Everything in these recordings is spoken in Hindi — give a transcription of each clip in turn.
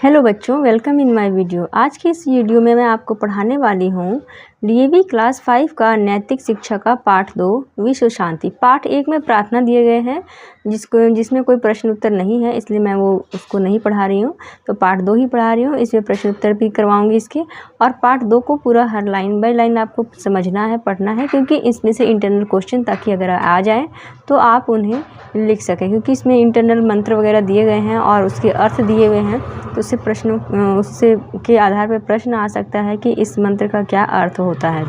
हेलो बच्चों, वेलकम इन माय वीडियो। आज की इस वीडियो में मैं आपको पढ़ाने वाली हूँ डीएवी क्लास 5 का नैतिक शिक्षा का पाठ 2 विश्व शांति। पाठ 1 में प्रार्थना दिए गए हैं जिसमें कोई प्रश्न उत्तर नहीं है, इसलिए मैं वो उसको नहीं पढ़ा रही हूँ। तो पाठ 2 ही पढ़ा रही हूँ, इसमें प्रश्न उत्तर भी करवाऊँगी इसके। और पाठ 2 को पूरा हर लाइन बाय लाइन आपको समझना है, पढ़ना है, क्योंकि इसमें से इंटरनल क्वेश्चन ताकि अगर आ जाए तो आप उन्हें लिख सकें, क्योंकि इसमें इंटरनल मंत्र वगैरह दिए गए हैं और उसके अर्थ दिए हुए हैं। तो उससे के आधार पर प्रश्न आ सकता है कि इस मंत्र का क्या अर्थ होता है।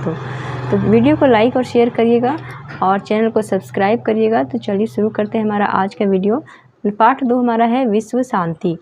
तो वीडियो को लाइक और शेयर करिएगा और चैनल को सब्सक्राइब करिएगा। तो चलिए शुरू करते हैं हमारा आज का वीडियो। पाठ 2 हमारा है विश्व शांति।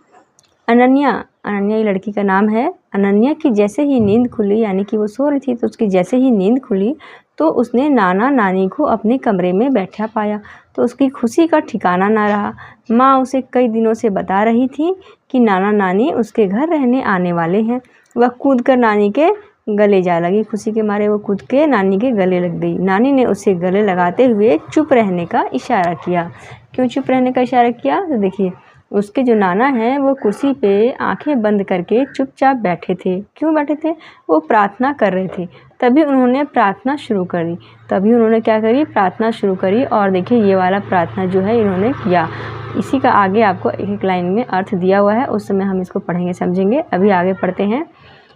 अनन्या ये लड़की का नाम है। अनन्या की जैसे ही नींद खुली, यानी कि वो सो रही थी, तो उसकी जैसे ही नींद खुली तो उसने नाना नानी को अपने कमरे में बैठा पाया। तो उसकी खुशी का ठिकाना ना रहा। माँ उसे कई दिनों से बता रही थी कि नाना नानी उसके घर रहने आने वाले हैं। वह कूदकर नानी के गले जा लगी। खुशी के मारे वो कूद के नानी के गले लग गई। नानी ने उसे गले लगाते हुए चुप रहने का इशारा किया। क्यों चुप रहने का इशारा किया? तो देखिए, उसके जो नाना हैं वो कुर्सी पे आंखें बंद करके चुपचाप बैठे थे। क्यों बैठे थे? वो प्रार्थना कर रहे थे। तभी उन्होंने प्रार्थना शुरू करी। प्रार्थना शुरू करी। और देखिए, ये वाला प्रार्थना जो है इन्होंने किया। इसी का आगे आपको एक एक लाइन में अर्थ दिया हुआ है, उस समय हम इसको पढ़ेंगे, समझेंगे। अभी आगे पढ़ते हैं।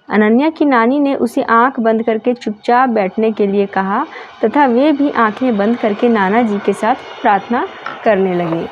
अनन्या की नानी ने उसे आंख बंद करके चुपचाप बैठने के लिए कहा तथा वे भी आंखें बंद करके नाना जी के साथ प्रार्थना करने लगे।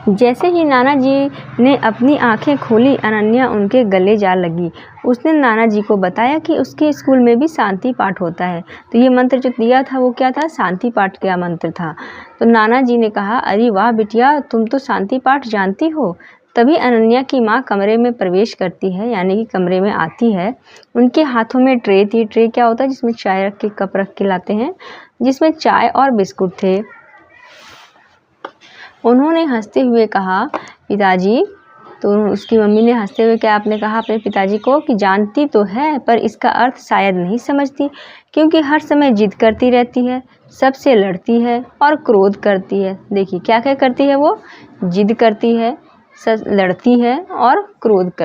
जैसे ही नाना जी ने अपनी आंखें खोली, अनन्या उनके गले जा लगी। उसने नाना जी को बताया कि उसके स्कूल में भी शांति पाठ होता है। तो ये मंत्र जो दिया था वो क्या था? शांति पाठ का मंत्र था। तो नाना जी ने कहा, अरे वाह बिटिया, तुम तो शांति पाठ जानती हो। तभी अनन्या की माँ कमरे में प्रवेश करती है, यानी कि कमरे में आती है। उनके हाथों में ट्रे थी। ट्रे क्या होता है? जिसमें चाय रख के, कप रख के लाते हैं, जिसमें चाय और बिस्कुट थे। उन्होंने हंसते हुए कहा, पिताजी। तो उसकी मम्मी ने हंसते हुए क्या आपने कहा अपने पिताजी को कि जानती तो है, पर इसका अर्थ शायद नहीं समझती, क्योंकि हर समय जिद करती रहती है, सबसे लड़ती है और क्रोध करती है। देखिए क्या क्या करती है वो? जिद करती है, सब लड़ती है और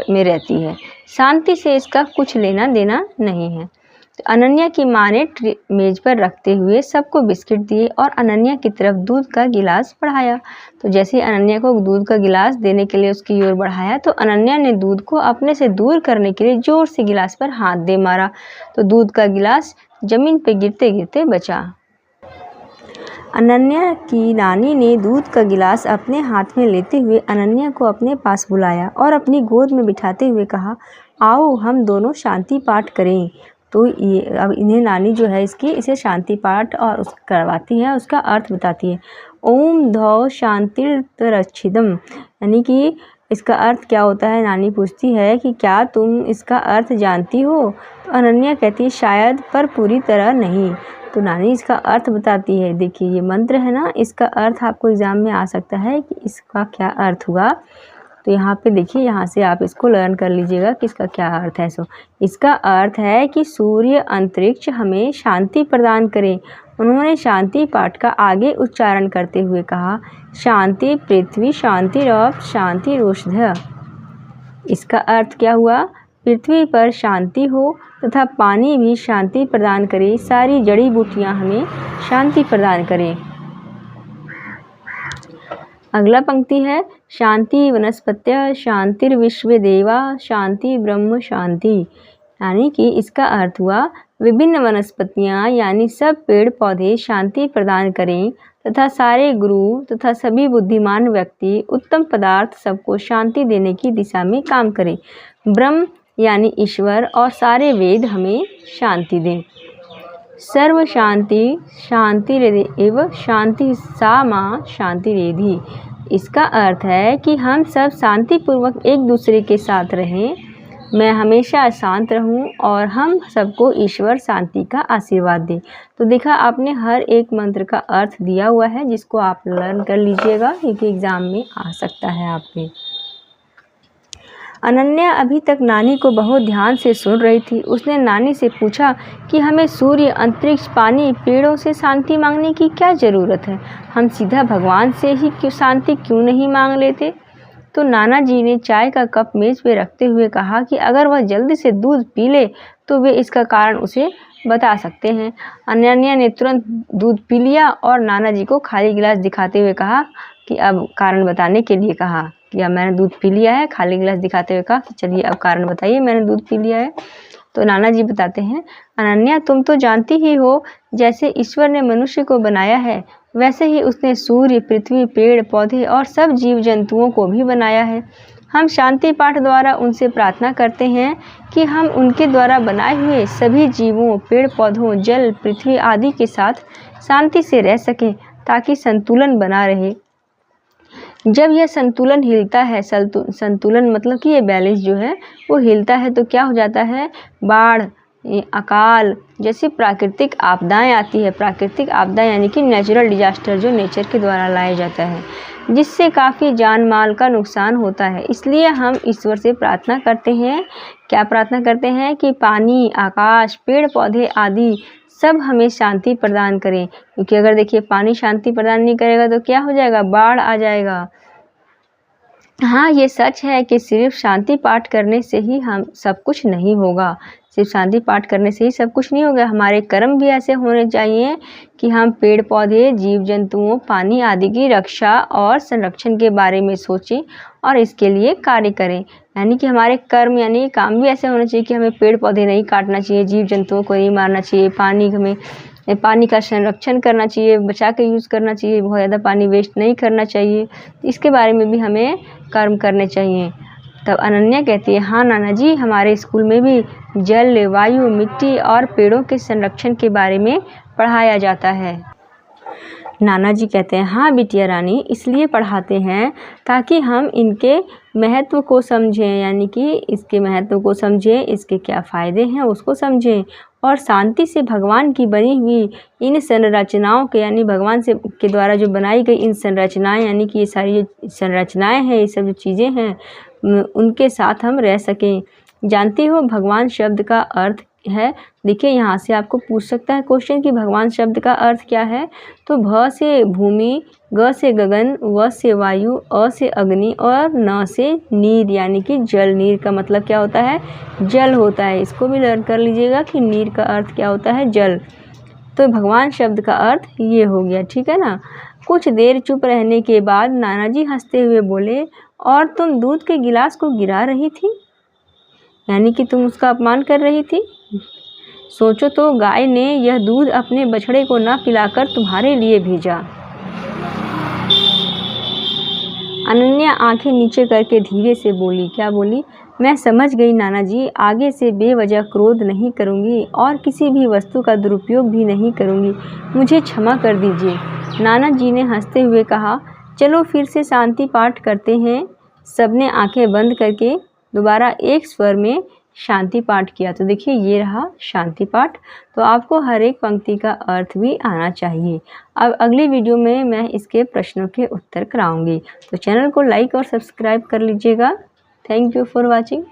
में रहती है। शांति से इसका कुछ लेना देना नहीं है। तो अनन्या की माँ ने मेज पर रखते हुए सबको बिस्किट दिए और अनन्या की तरफ दूध का गिलास बढ़ाया। तो जैसे ही अनन्या को दूध का गिलास देने के लिए उसकी ओर बढ़ाया, तो अनन्या ने दूध को अपने से दूर करने के लिए जोर से गिलास पर हाथ दे मारा। तो दूध का गिलास जमीन पर गिरते गिरते बचा। अनन्या की नानी ने दूध का गिलास अपने हाथ में लेते हुए अनन्या को अपने पास बुलाया और अपनी गोद में बिठाते हुए कहा, आओ हम दोनों शांति पाठ करें। तो ये अब इन्हें नानी जो है इसे शांति पाठ और उस करवाती है, उसका अर्थ बताती है। ओम धौ शांतिरक्षिदम, यानी कि इसका अर्थ क्या होता है? नानी पूछती है कि क्या तुम इसका अर्थ जानती हो? तो अनन्या कहती है शायद, पर पूरी तरह नहीं। तो नानी इसका अर्थ बताती है। देखिए ये मंत्र है ना, इसका अर्थ आपको एग्ज़ाम में आ सकता है कि इसका क्या अर्थ हुआ। तो यहाँ पे देखिए, यहाँ से आप इसको लर्न कर लीजिएगा कि इसका क्या अर्थ है। इसका अर्थ है कि सूर्य अंतरिक्ष हमें शांति प्रदान करें। उन्होंने शांति पाठ का आगे उच्चारण करते हुए कहा, शांति पृथ्वी शांतिरप शांतिरोषधय। इसका अर्थ क्या हुआ? पृथ्वी पर शांति हो तथा पानी भी शांति प्रदान करे, सारी जड़ी बूटियाँ हमें शांति प्रदान करें। अगला पंक्ति है, शांति वनस्पत्य शांतिर्विश्व देवा शांति ब्रह्म शांति, यानी कि इसका अर्थ हुआ विभिन्न वनस्पतियाँ यानी सब पेड़ पौधे शांति प्रदान करें तथा सारे गुरु तथा सभी बुद्धिमान व्यक्ति उत्तम पदार्थ सबको शांति देने की दिशा में काम करें। ब्रह्म यानी ईश्वर और सारे वेद हमें शांति दें। सर्व शांति शांतिरेव शांति सा माँ शांतिरेधि। इसका अर्थ है कि हम सब शांतिपूर्वक एक दूसरे के साथ रहें, मैं हमेशा शांत रहूं और हम सबको ईश्वर शांति का आशीर्वाद दे। तो देखा आपने, हर एक मंत्र का अर्थ दिया हुआ है, जिसको आप लर्न कर लीजिएगा, क्योंकि एग्ज़ाम में आ सकता है आपके। अनन्या अभी तक नानी को बहुत ध्यान से सुन रही थी। उसने नानी से पूछा कि हमें सूर्य, अंतरिक्ष, पानी, पेड़ों से शांति मांगने की क्या ज़रूरत है? हम सीधा भगवान से ही शांति क्यों नहीं मांग लेते? तो नाना जी ने चाय का कप मेज़ पे रखते हुए कहा कि अगर वह जल्दी से दूध पी ले तो वे इसका कारण उसे बता सकते हैं। अनन्या ने तुरंत दूध पी लिया और नाना जी को खाली गिलास दिखाते हुए कहा कि अब कारण बताने के लिए कहा कि अब मैंने दूध पी लिया है। खाली गिलास दिखाते हुए कहा कि चलिए अब कारण बताइए, मैंने दूध पी लिया है। तो नाना जी बताते हैं, अनन्या तुम तो जानती ही हो, जैसे ईश्वर ने मनुष्य को बनाया है वैसे ही उसने सूर्य, पृथ्वी, पेड़ पौधे और सब जीव जंतुओं को भी बनाया है। हम शांति पाठ द्वारा उनसे प्रार्थना करते हैं कि हम उनके द्वारा बनाए हुए सभी जीवों, पेड़ पौधों, जल, पृथ्वी आदि के साथ शांति से रह सकें ताकि संतुलन बना रहे। जब यह संतुलन हिलता है, संतुलन मतलब कि ये बैलेंस जो है वो हिलता है तो क्या हो जाता है, बाढ़, अकाल जैसी प्राकृतिक आपदाएं आती है। प्राकृतिक आपदा यानी कि नेचुरल डिजास्टर जो नेचर के द्वारा लाया जाता है, जिससे काफ़ी जान माल का नुकसान होता है। इसलिए हम ईश्वर से प्रार्थना करते हैं, क्या प्रार्थना करते हैं कि पानी, आकाश, पेड़ पौधे आदि सब हमें शांति प्रदान करें। क्योंकि अगर देखिए पानी शांति प्रदान नहीं करेगा तो क्या हो जाएगा, बाढ़ आ जाएगा। हाँ, ये सच है कि सिर्फ शांति पाठ करने से ही हम सब कुछ नहीं होगा। सिर्फ शांति पाठ करने से ही सब कुछ नहीं होगा। हमारे कर्म भी ऐसे होने चाहिए कि हम पेड़ पौधे, जीव जंतुओं, पानी आदि की रक्षा और संरक्षण के बारे में सोचें और इसके लिए कार्य करें। यानी कि हमारे कर्म यानी काम भी ऐसे होने चाहिए कि हमें पेड़ पौधे नहीं काटना चाहिए, जीव जंतुओं को नहीं मारना चाहिए, पानी का संरक्षण करना चाहिए, बचा के यूज़ करना चाहिए, बहुत ज़्यादा पानी वेस्ट नहीं करना चाहिए। इसके बारे में भी हमें कर्म करने चाहिए। तब अनन्या कहती है, हाँ नाना जी, हमारे स्कूल में भी जल, वायु, मिट्टी और पेड़ों के संरक्षण के बारे में पढ़ाया जाता है। नाना जी कहते हैं, हाँ बिटिया रानी, इसलिए पढ़ाते हैं ताकि हम इनके महत्व को समझें, यानी कि इसके महत्व को समझें, इसके क्या फ़ायदे हैं उसको समझें और शांति से भगवान की बनी हुई इन संरचनाओं के, यानी भगवान से के द्वारा जो बनाई गई इन संरचनाएं, यानी कि ये सारी संरचनाएं हैं, ये सब जो चीज़ें हैं उनके साथ हम रह सकें। जानती हो भगवान शब्द का अर्थ है, देखिए यहाँ से आपको पूछ सकता है क्वेश्चन कि भगवान शब्द का अर्थ क्या है। तो भ से भूमि, ग से गगन, व से वायु, अ से अग्नि और न से नीर, यानी कि जल। नीर का मतलब क्या होता है, जल होता है। इसको भी लर्न कर लीजिएगा कि नीर का अर्थ क्या होता है, जल। तो भगवान शब्द का अर्थ ये हो गया, ठीक है ना। कुछ देर चुप रहने के बाद नाना जी हंसते हुए बोले, और तुम दूध के गिलास को गिरा रही थी, यानी कि तुम उसका अपमान कर रही थी। सोचो तो, गाय ने यह दूध अपने बछड़े को न पिलाकर तुम्हारे लिए भेजा। अनन्या आंखें नीचे करके धीरे से बोली, क्या बोली, मैं समझ गई नाना जी, आगे से बेवजह क्रोध नहीं करूंगी और किसी भी वस्तु का दुरुपयोग भी नहीं करूंगी, मुझे क्षमा कर दीजिए। नाना जी ने हंसते हुए कहा, चलो फिर से शांति पाठ करते हैं। सबने आंखें बंद करके दोबारा एक स्वर में शांति पाठ किया। तो देखिए ये रहा शांति पाठ। तो आपको हर एक पंक्ति का अर्थ भी आना चाहिए। अब अगली वीडियो में मैं इसके प्रश्नों के उत्तर कराऊंगी। तो चैनल को लाइक और सब्सक्राइब कर लीजिएगा। Thank you for watching.